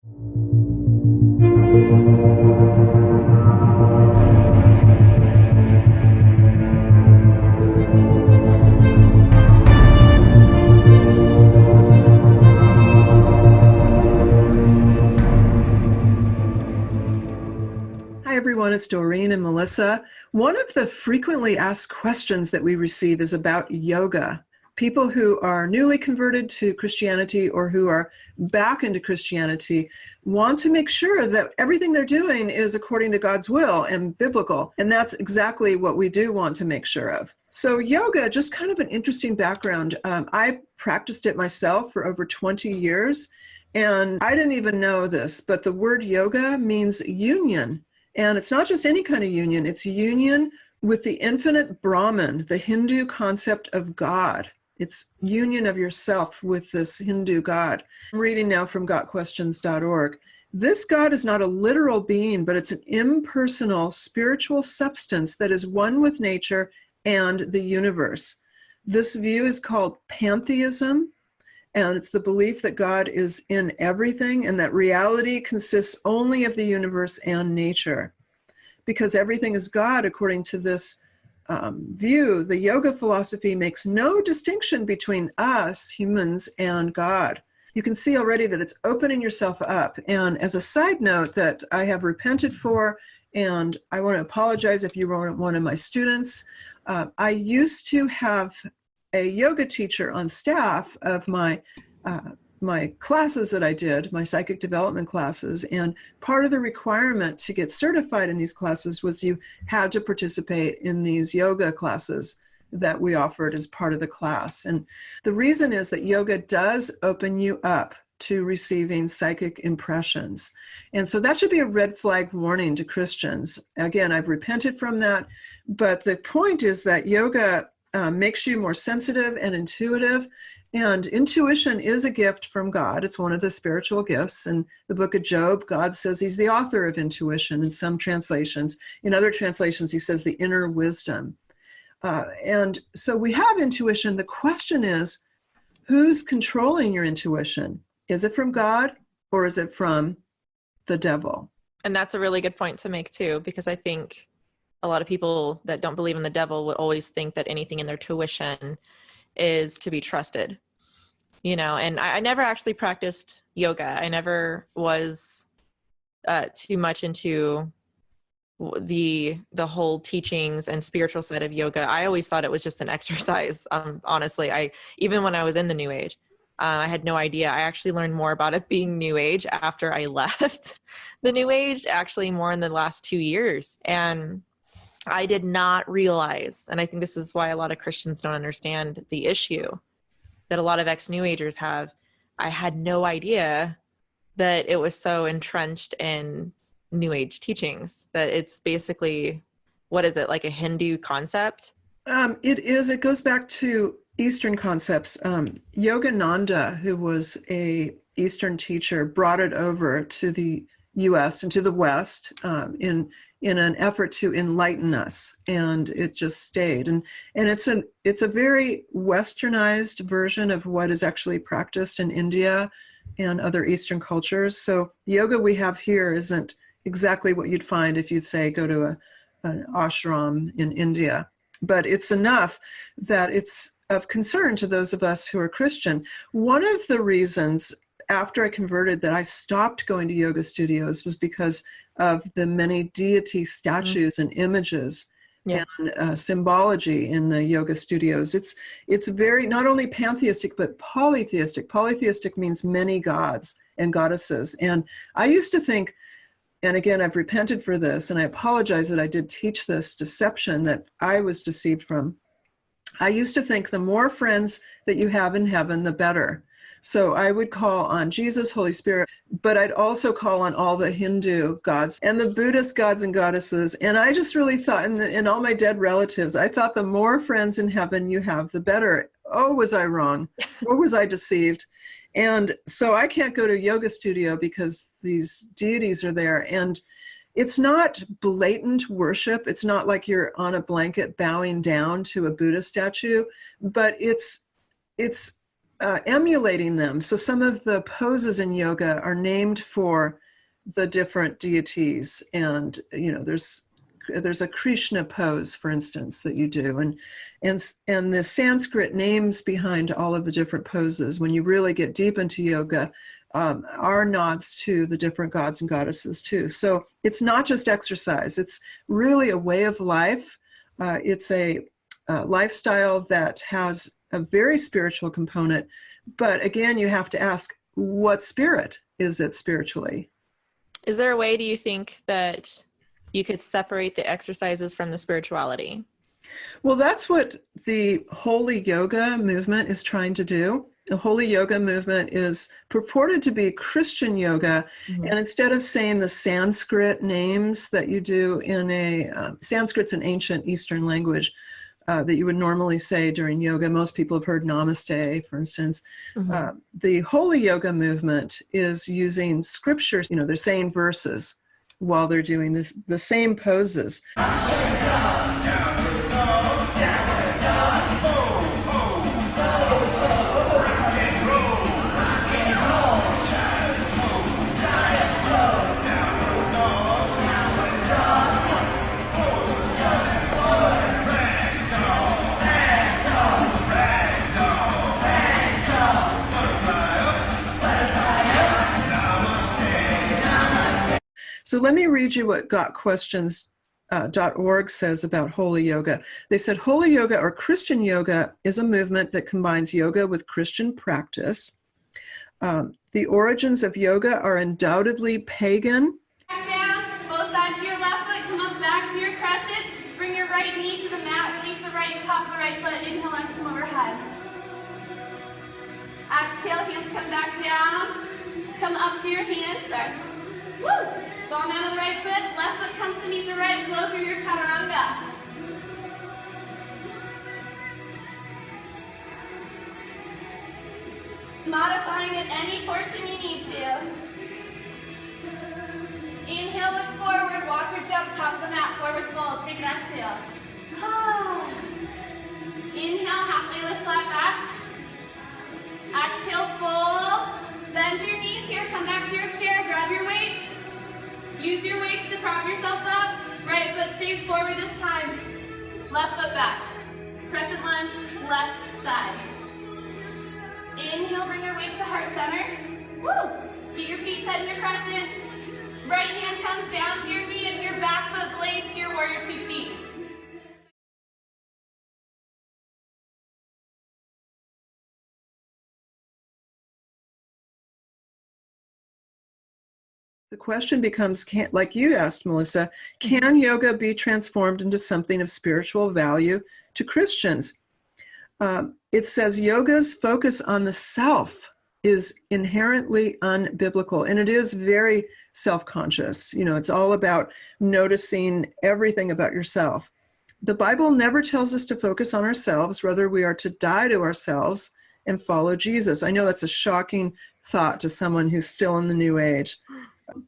Hi, everyone. It's Doreen and Melissa. One of the frequently asked questions that we receive is about yoga. People who are newly converted to Christianity or who are back into Christianity want to make sure that everything they're doing is according to God's will and biblical. And that's exactly what we do want to make sure of. So yoga, just kind of an interesting background. I practiced it myself for over 20 years, and I didn't even know this, but the word yoga means union. And it's not just any kind of union, it's union with the infinite Brahman, the Hindu concept of God. It's union of yourself with this Hindu God. I'm reading now from gotquestions.org. This God is not a literal being, but it's an impersonal spiritual substance that is one with nature and the universe. This view is called pantheism, and it's the belief that God is in everything and that reality consists only of the universe and nature. Because everything is God, according to this view, the yoga philosophy makes no distinction between us, humans, and God. You can see already that it's opening yourself up. And as a side note that I have repented for, and I want to apologize if you were one of my students, I used to have a yoga teacher on staff of my classes that I did, my psychic development classes, and part of the requirement to get certified in these classes was you had to participate in these yoga classes that we offered as part of the class. And the reason is that yoga does open you up to receiving psychic impressions. And so that should be a red flag warning to Christians. Again, I've repented from that, but the point is that yoga makes you more sensitive and intuitive. And intuition is a gift from God. It's one of the spiritual gifts. In the book of Job, God says he's the author of intuition in some translations. In other translations, he says the inner wisdom. And so we have intuition. The question is, who's controlling your intuition? Is it from God or is it from the devil? And that's a really good point to make too, because I think a lot of people that don't believe in the devil would always think that anything in their tuition is to be trusted, and I never actually practiced yoga. I never was too much into the whole teachings and spiritual side of yoga. I always thought it was just an exercise. Honestly, even when I was in the New Age, I had no idea. I actually learned more about it being New Age after I left the New Age, actually more in the last 2 years. And I did not realize, and I think this is why a lot of Christians don't understand the issue that a lot of ex-New Agers have. I had no idea that it was so entrenched in New Age teachings, that it's basically, what is it, like a Hindu concept? It is. It goes back to Eastern concepts. Yogananda, who was a Eastern teacher, brought it over to the U.S. and to the West in an effort to enlighten us, and it just stayed. And it's a very westernized version of what is actually practiced in India and other Eastern cultures. So the yoga we have here isn't exactly what you'd find if you'd say go to an ashram in India, but it's enough that it's of concern to those of us who are Christian. One of the reasons after I converted that I stopped going to yoga studios was because of the many deity statues and images and symbology in the yoga studios. It's very not only pantheistic but polytheistic. Polytheistic means many gods and goddesses. And I used to think, and again, I've repented for this, and I apologize that I did teach this deception that I was deceived from. I used to think the more friends that you have in heaven, the better. So I would call on Jesus, Holy Spirit, but I'd also call on all the Hindu gods and the Buddhist gods and goddesses. And I just really thought, and all my dead relatives, I thought the more friends in heaven you have, the better. Oh, was I wrong? Or was I deceived? And so I can't go to a yoga studio because these deities are there. And it's not blatant worship. It's not like you're on a blanket bowing down to a Buddha statue, but it's emulating them. So some of the poses in yoga are named for the different deities, and there's a Krishna pose, for instance, that you do, and the Sanskrit names behind all of the different poses, when you really get deep into yoga, are nods to the different gods and goddesses too. So it's not just exercise; it's really a way of life. It's a lifestyle that has a very spiritual component. But again, you have to ask, what spirit is it spiritually? Is there a way, do you think, that you could separate the exercises from the spirituality? Well, that's what the Holy Yoga movement is trying to do. The Holy Yoga movement is purported to be Christian yoga, and instead of saying the Sanskrit names that you do in Sanskrit's an ancient Eastern language that you would normally say during yoga. Most people have heard Namaste, for instance. The Holy Yoga movement is using scriptures. They're saying verses while they're doing the same poses. So let me read you what GotQuestions.org says about Holy Yoga. They said, Holy Yoga or Christian yoga is a movement that combines yoga with Christian practice. The origins of yoga are undoubtedly pagan. Back down, both sides of your left foot, come up back to your crescent. Bring your right knee to the mat, release the right top of the right foot, inhale, arms come overhead. Exhale, hands come back down. Come up to your hands, sorry. Woo! Ball down to the right foot, left foot comes to meet the right, flow through your chaturanga. Modifying at any portion you need to. Inhale, look forward, walk or jump, top of the mat, forward fold, take an exhale. Inhale, halfway lift, flat back. Exhale, fold. Bend your knees here, come back to your chair, grab your weights. Use your weights to prop yourself up. Right foot stays forward this time. Left foot back. Crescent lunge, left side. Inhale, bring your weights to heart center. Woo! Get your feet set in your crescent. Right hand comes down to your knee as your back foot blades to your warrior 2 feet. The question becomes, like you asked, Melissa, can yoga be transformed into something of spiritual value to Christians? It says yoga's focus on the self is inherently unbiblical, and it is very self-conscious. It's all about noticing everything about yourself. The Bible never tells us to focus on ourselves. Rather, we are to die to ourselves and follow Jesus. I know that's a shocking thought to someone who's still in the New Age.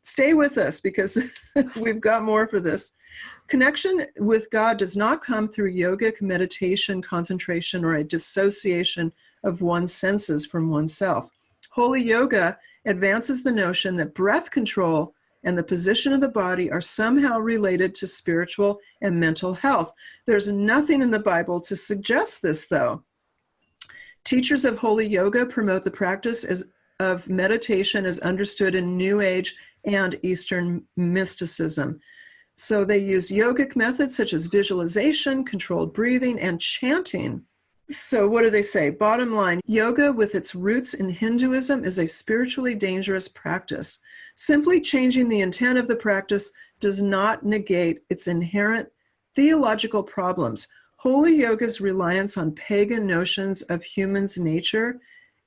Stay with us because we've got more for this. Connection with God does not come through yogic meditation, concentration, or a dissociation of one's senses from oneself. Holy yoga advances the notion that breath control and the position of the body are somehow related to spiritual and mental health. There's nothing in the Bible to suggest this, though. Teachers of Holy Yoga promote the practice of meditation as understood in New Age and Eastern mysticism. So they use yogic methods such as visualization, controlled breathing, and chanting. So what do they say? Bottom line, yoga with its roots in Hinduism is a spiritually dangerous practice. Simply changing the intent of the practice does not negate its inherent theological problems. Holy yoga's reliance on pagan notions of human's nature,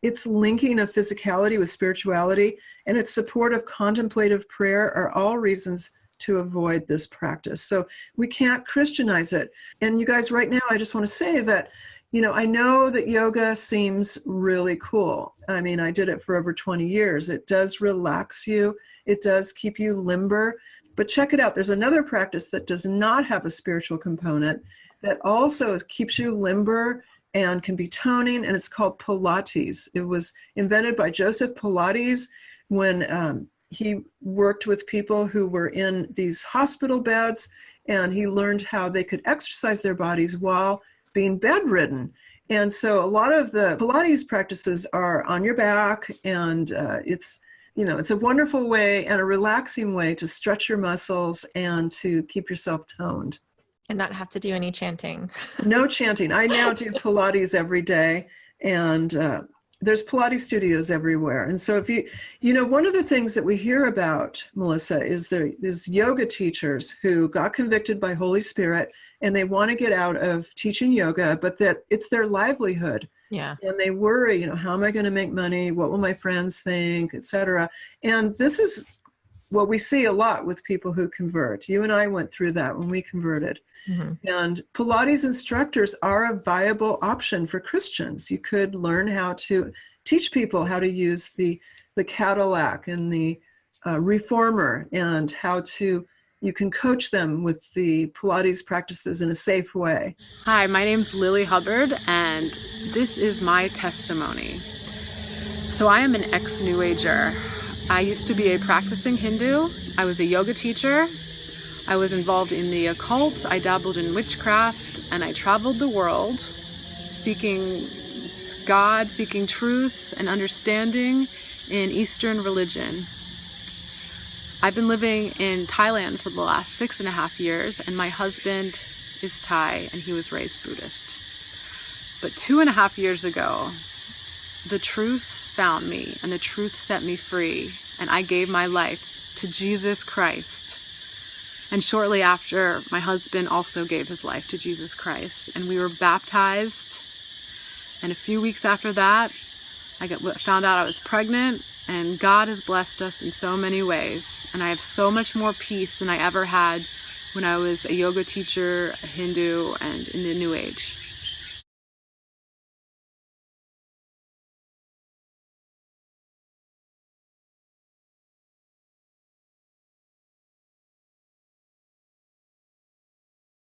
its linking of physicality with spirituality, and its support of contemplative prayer are all reasons to avoid this practice. So we can't Christianize it. And you guys, right now, I just want to say that, I know that yoga seems really cool. I mean, I did it for over 20 years. It does relax you. It does keep you limber. But check it out. There's another practice that does not have a spiritual component that also keeps you limber and can be toning, and it's called Pilates. It was invented by Joseph Pilates when he worked with people who were in these hospital beds, and he learned how they could exercise their bodies while being bedridden. And so a lot of the Pilates practices are on your back, and it's a wonderful way and a relaxing way to stretch your muscles and to keep yourself toned. And not have to do any chanting. No chanting. I now do Pilates every day, and there's Pilates studios everywhere. And so if one of the things that we hear about, Melissa, is there's yoga teachers who got convicted by Holy Spirit, and they want to get out of teaching yoga, but that it's their livelihood. Yeah. And they worry, how am I going to make money? What will my friends think, etc. And this is what we see a lot with people who convert. You and I went through that when we converted. Mm-hmm. And Pilates instructors are a viable option for Christians. You could learn how to teach people how to use the Cadillac and the Reformer, and how you can coach them with the Pilates practices in a safe way. Hi, my name's Lily Hubbard, and this is my testimony. So I am an ex-New Ager. I used to be a practicing Hindu. I was a yoga teacher. I was involved in the occult. I dabbled in witchcraft, and I traveled the world seeking God, seeking truth and understanding in Eastern religion. I've been living in Thailand for the last 6.5 years, and my husband is Thai, and he was raised Buddhist. But 2.5 years ago, the truth found me, and the truth set me free, and I gave my life to Jesus Christ. And shortly after, my husband also gave his life to Jesus Christ, and we were baptized. And a few weeks after that, I found out I was pregnant, and God has blessed us in so many ways. And I have so much more peace than I ever had when I was a yoga teacher, a Hindu, and in the New Age.